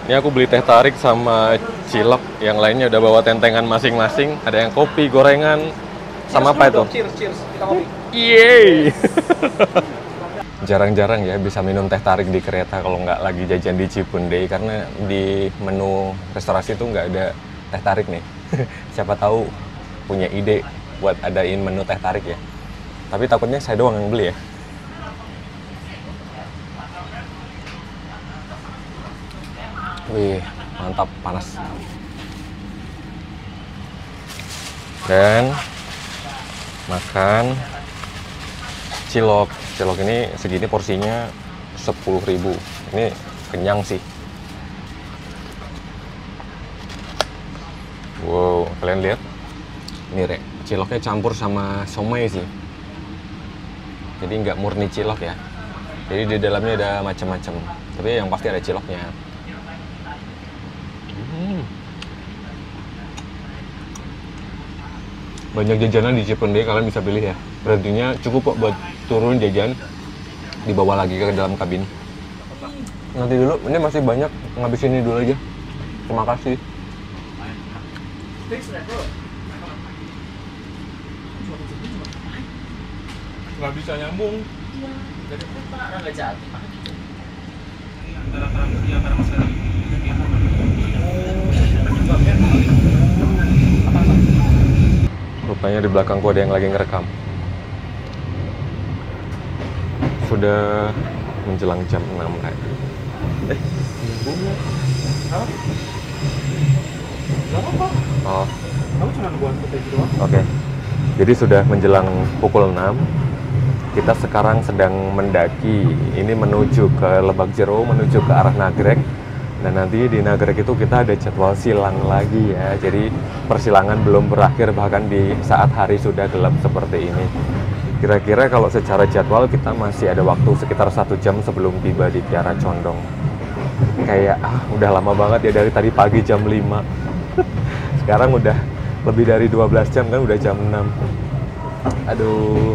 Ini aku beli teh tarik sama cilok. Yang lainnya udah bawa tentengan masing-masing. Ada yang kopi, gorengan. Sama apa itu? Cheers, kita kopi. Yeay! Jarang-jarang ya bisa minum teh tarik di kereta kalau nggak lagi jajan di Cipende. Karena di menu restorasi itu nggak ada teh tarik nih. Siapa tahu punya ide buat adain menu teh tarik ya. Tapi takutnya saya doang yang beli ya. Wih, mantap, panas. Dan makan cilok. Cilok ini segini porsinya 10.000. Ini kenyang sih. Wow, kalian lihat? Ini Rek, ciloknya campur sama somai sih. Jadi nggak murni cilok ya. Jadi di dalamnya ada macam-macam. Tapi yang pasti ada ciloknya. Banyak jajanan di Cipende, kalian bisa pilih ya. Berartinya cukup kok buat turun jajan, dibawa lagi ke dalam kabin. Nanti dulu, ini masih banyak, ngabisin ini dulu aja. Terima kasih. Nggak bisa nyambung. Rupanya di belakangku ada yang lagi ngerekam. Sudah menjelang jam 6 Rek. Hah? Nggak apa-apa. Oh, Kamu cuma buat footage doang. oke. Jadi sudah menjelang pukul 6. Kita sekarang sedang mendaki. Ini menuju ke Lebak Jero, menuju ke arah Nagrek. Dan nanti di Nagrek itu kita ada jadwal silang lagi ya. Jadi persilangan belum berakhir bahkan di saat hari sudah gelap seperti ini. Kira-kira kalau secara jadwal kita masih ada waktu sekitar 1 jam sebelum tiba di Kiara Condong. Kayak udah lama banget ya dari tadi pagi jam 5. Sekarang udah lebih dari 12 jam kan, udah jam 6. Aduh.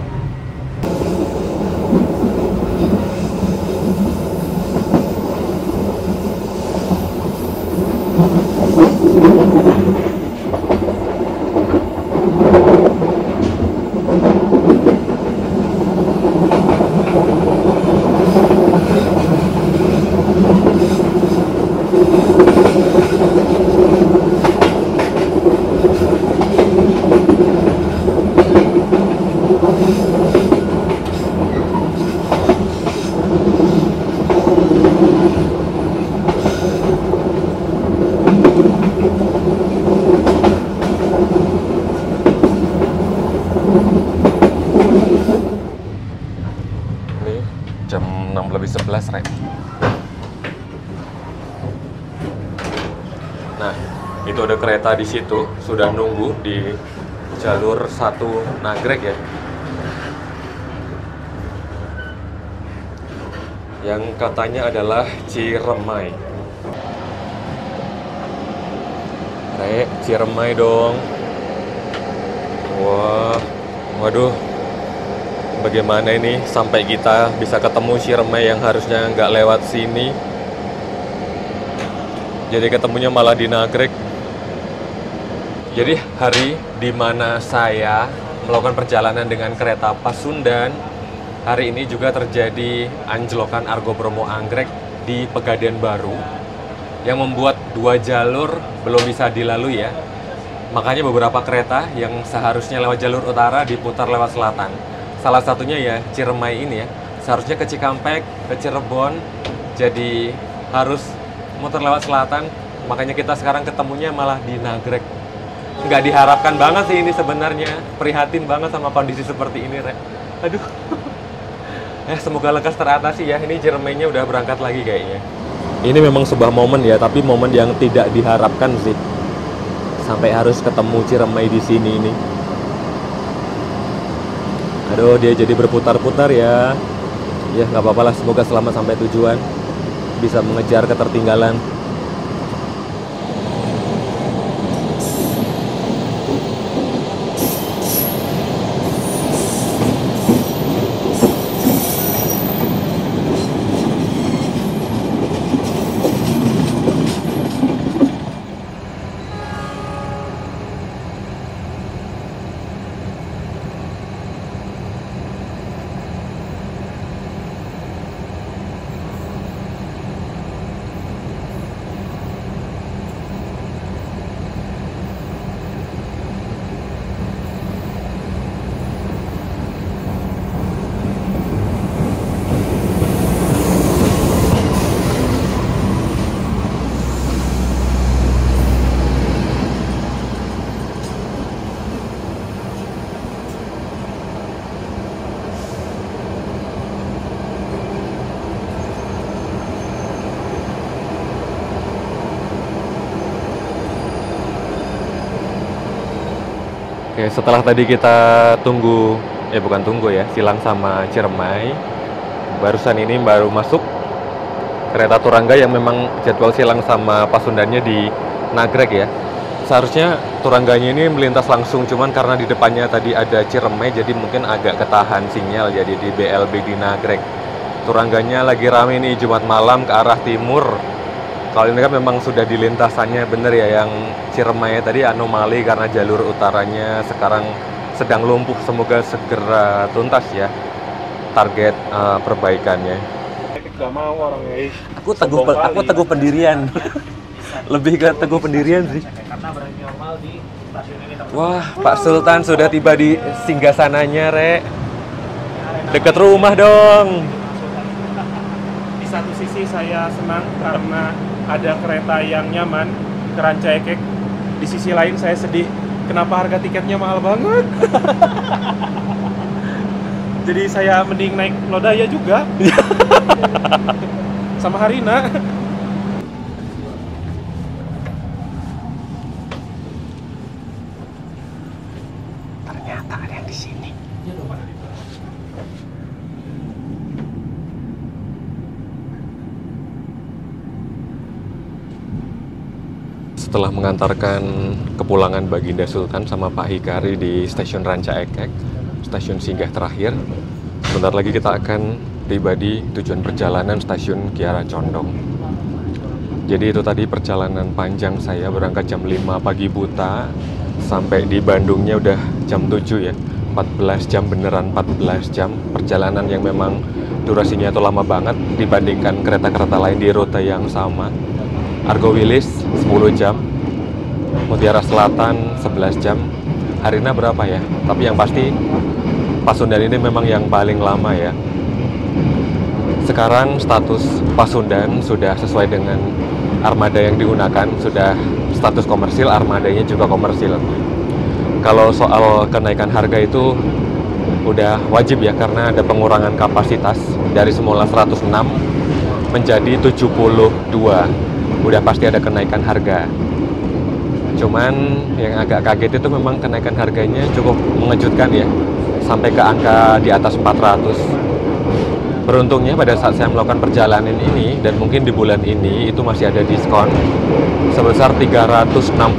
Jam 6:11 Rek. Nah, itu ada kereta di situ, sudah nunggu di jalur 1 Nagrek ya. Yang katanya adalah Ciremai. Rek, Ciremai dong. Wah, waduh. Bagaimana ini sampai kita bisa ketemu Ciremai yang harusnya nggak lewat sini. Jadi ketemunya malah di Nagrek. Jadi hari di mana saya melakukan perjalanan dengan kereta Pasundan, hari ini juga terjadi anjlokan Argo Bromo Anggrek di Pegadaian Baru yang membuat 2 jalur belum bisa dilalui ya. Makanya beberapa kereta yang seharusnya lewat jalur utara diputar lewat selatan. Salah satunya ya Ciremai ini ya. Seharusnya ke Cikampek, ke Cirebon, jadi harus muter lewat selatan. Makanya kita sekarang ketemunya malah di Nagrek. Nggak diharapkan banget sih ini sebenarnya. Prihatin banget sama kondisi seperti ini, Rek. Aduh. Semoga lekas teratasi ya. Ini Ciremainya udah berangkat lagi kayaknya. Ini memang sebuah momen ya, tapi momen yang tidak diharapkan sih. Sampai harus ketemu Ciremai di sini ini. Aduh, dia jadi berputar-putar ya. Ya, nggak apa-apa lah. Semoga selamat sampai tujuan. Bisa mengejar ketertinggalan. Oke, setelah tadi kita tunggu, bukan tunggu ya, silang sama Ciremai, barusan ini baru masuk kereta Turangga yang memang jadwal silang sama Pasundannya di Nagrek ya. Seharusnya Turangganya ini melintas langsung, cuman karena di depannya tadi ada Ciremai, jadi mungkin agak ketahan sinyal jadi di BLB di Nagrek. Turangganya lagi rame nih Jumat malam ke arah timur. Kalau ini kan memang sudah di lintasannya bener ya, yang Ciremai tadi anomali karena jalur utaranya sekarang sedang lumpuh. Semoga segera tuntas ya target perbaikannya. Gak mau orangnya. Aku teguh pendirian. Lebih ke teguh pendirian sih. Karena berhenti normal di stasiun ini. Wah, Pak Sultan sudah tiba di singgasananya, Rek. Deket rumah dong. Di satu sisi saya senang karena ada kereta yang nyaman ke Rancaekek. Di sisi lain saya sedih, kenapa harga tiketnya mahal banget. Jadi saya mending naik Lodaya juga. Sama Harina. Ternyata ada yang di sini. Setelah mengantarkan kepulangan Baginda Sultan sama Pak Hikari di stasiun Rancaekek, stasiun singgah terakhir, sebentar lagi kita akan tiba di tujuan perjalanan stasiun Kiara Condong. Jadi itu tadi perjalanan panjang saya, berangkat jam 5 pagi buta, sampai di Bandungnya udah jam 7 ya, 14 jam, beneran 14 jam. Perjalanan yang memang durasinya itu lama banget dibandingkan kereta-kereta lain di rute yang sama. Argo Wilis 10 jam, Mutiara Selatan 11 jam, Harina berapa ya? Tapi yang pasti Pasundan ini memang yang paling lama ya. Sekarang status Pasundan sudah sesuai dengan armada yang digunakan, sudah status komersil, armadanya juga komersil. Kalau soal kenaikan harga itu udah wajib ya, karena ada pengurangan kapasitas dari semula 106 menjadi 72. Udah pasti ada kenaikan harga. Cuman yang agak kaget itu memang kenaikan harganya cukup mengejutkan ya, sampai ke angka di atas 400. Beruntungnya pada saat saya melakukan perjalanan ini dan mungkin di bulan ini itu masih ada diskon sebesar 369.000.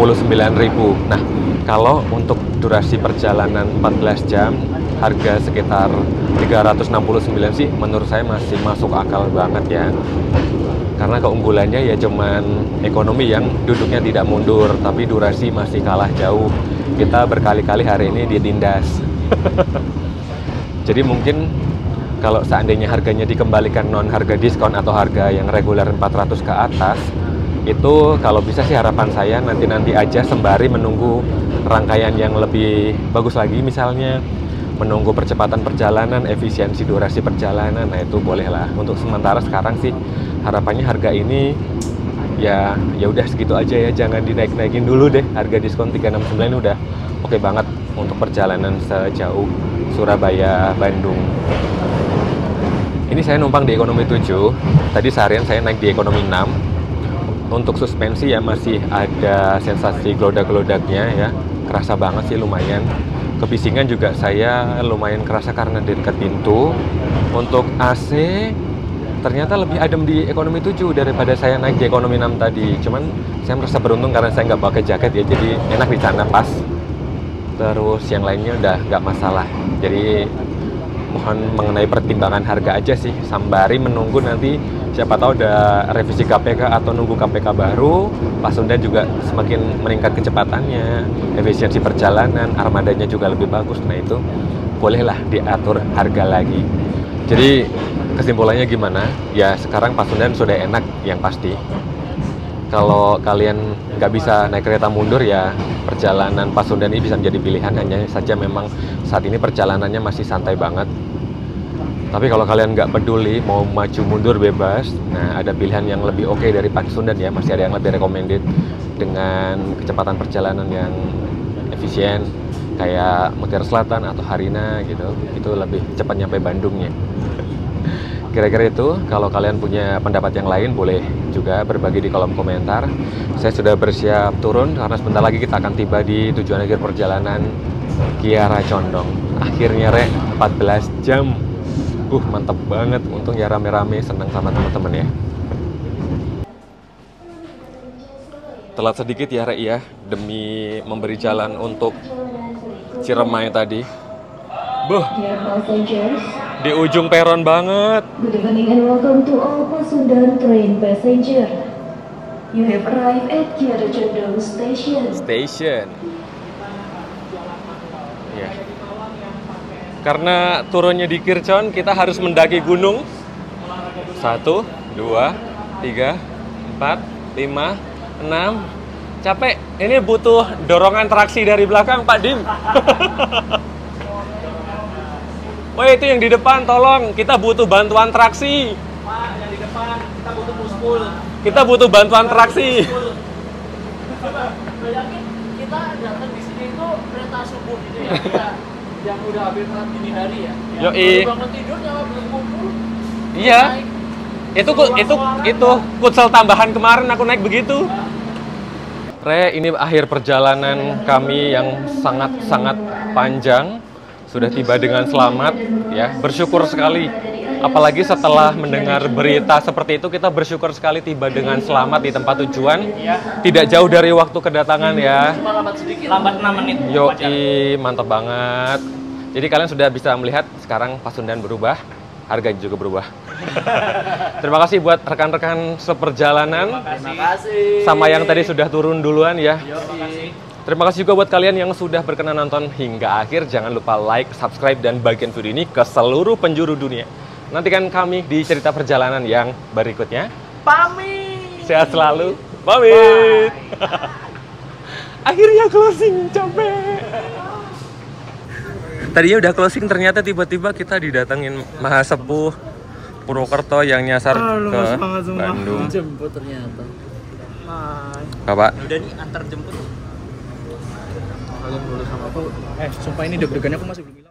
Nah, kalau untuk durasi perjalanan 14 jam harga sekitar 369 sih menurut saya masih masuk akal banget ya. Karena keunggulannya ya cuman ekonomi yang duduknya tidak mundur, tapi durasi masih kalah jauh. Kita berkali-kali hari ini ditindas. Jadi mungkin kalau seandainya harganya dikembalikan non harga diskon atau harga yang reguler 400 ke atas, itu kalau bisa sih harapan saya nanti-nanti aja sembari menunggu rangkaian yang lebih bagus lagi, misalnya menunggu percepatan perjalanan, efisiensi durasi perjalanan. Nah itu bolehlah. Untuk sementara sekarang sih harapannya harga ini ya udah segitu aja ya, jangan dinaik-naikin dulu deh. Harga diskon 369 udah oke banget untuk perjalanan sejauh Surabaya Bandung. Ini saya numpang di ekonomi 7. Tadi seharian saya naik di ekonomi 6. Untuk suspensi ya masih ada sensasi gelodak-gelodaknya ya. Kerasa banget sih, lumayan. Kebisingan juga saya lumayan kerasa karena di dekat pintu. Untuk AC ternyata lebih adem di ekonomi 7 daripada saya naik di ekonomi 6 tadi. Cuman saya merasa beruntung karena saya nggak pakai jaket ya, jadi enak di sana pas. Terus yang lainnya udah nggak masalah. Jadi mohon mengenai pertimbangan harga aja sih, sembari menunggu nanti siapa tahu ada revisi KPK atau nunggu KPK baru. Pasundan juga semakin meningkat kecepatannya, efisiensi perjalanan, armadanya juga lebih bagus. Nah itu bolehlah diatur harga lagi. Jadi kesimpulannya gimana? Ya sekarang Pasundan sudah enak yang pasti. Kalau kalian nggak bisa naik kereta mundur ya perjalanan Pasundan ini bisa menjadi pilihan, hanya saja memang saat ini perjalanannya masih santai banget. Tapi kalau kalian nggak peduli mau maju mundur bebas, nah ada pilihan yang lebih oke dari Pasundan ya, masih ada yang lebih recommended dengan kecepatan perjalanan yang efisien kayak Mutiara Selatan atau Harina gitu, itu lebih cepat nyampe Bandungnya. Kira-kira itu. Kalau kalian punya pendapat yang lain boleh juga berbagi di kolom komentar. Saya sudah bersiap turun karena sebentar lagi kita akan tiba di tujuan akhir perjalanan, Kiara Condong. Akhirnya 14 jam. Mantap banget. Untung ya rame-rame, senang sama teman-teman ya. Telat sedikit ya Rek ya, demi memberi jalan untuk Ciremai tadi. Di ujung peron banget. Good evening and welcome to all Pasundan train passenger. You have arrived at Kiara Condong Station. Ya. Karena turunnya di Kircon, kita harus mendaki gunung. 1, 2, 3, 4, 5, 6. Capek. Ini butuh dorongan traksi dari belakang, Pak Dim. Woi, itu yang di depan, tolong. Kita butuh bantuan traksi. Pak, yang di depan kita butuh puspul. Kita butuh bantuan traksi. Bayangin kita datang di sini itu kereta subuh gitu ya. Kita yang udah hampir telat dini hari ya. Yoi. Bangun tidur nyawa belum kumpul. Iya. Itu kutsel tambahan kemarin aku naik begitu. Re, ini akhir perjalanan kami yang sangat-sangat panjang. Sudah tiba dengan selamat ya, bersyukur sekali. Apalagi setelah mendengar berita seperti itu, kita bersyukur sekali tiba dengan selamat di tempat tujuan. Tidak jauh dari waktu kedatangan ya. Cuma lambat sedikit, lambat 6 menit. Yoi, mantap banget. Jadi kalian sudah bisa melihat sekarang Pasundan berubah, harga juga berubah. Terima kasih buat rekan-rekan seperjalanan. Terima kasih. Sama yang tadi sudah turun duluan ya. Yoi. Terima kasih juga buat kalian yang sudah berkenan nonton hingga akhir. Jangan lupa like, subscribe, dan bagian video ini ke seluruh penjuru dunia. Nantikan kami di cerita perjalanan yang berikutnya. Pamit. Sehat selalu. Pamit. Akhirnya closing, capek. Tadinya udah closing, ternyata tiba-tiba kita didatengin Mahasepuh Purwokerto yang nyasar ke Bandung. Jemput ternyata. Bapak. Udah nih antar jemput. Kalian boleh sama aku. Sumpah ini deg-degannya aku masih belum hilang.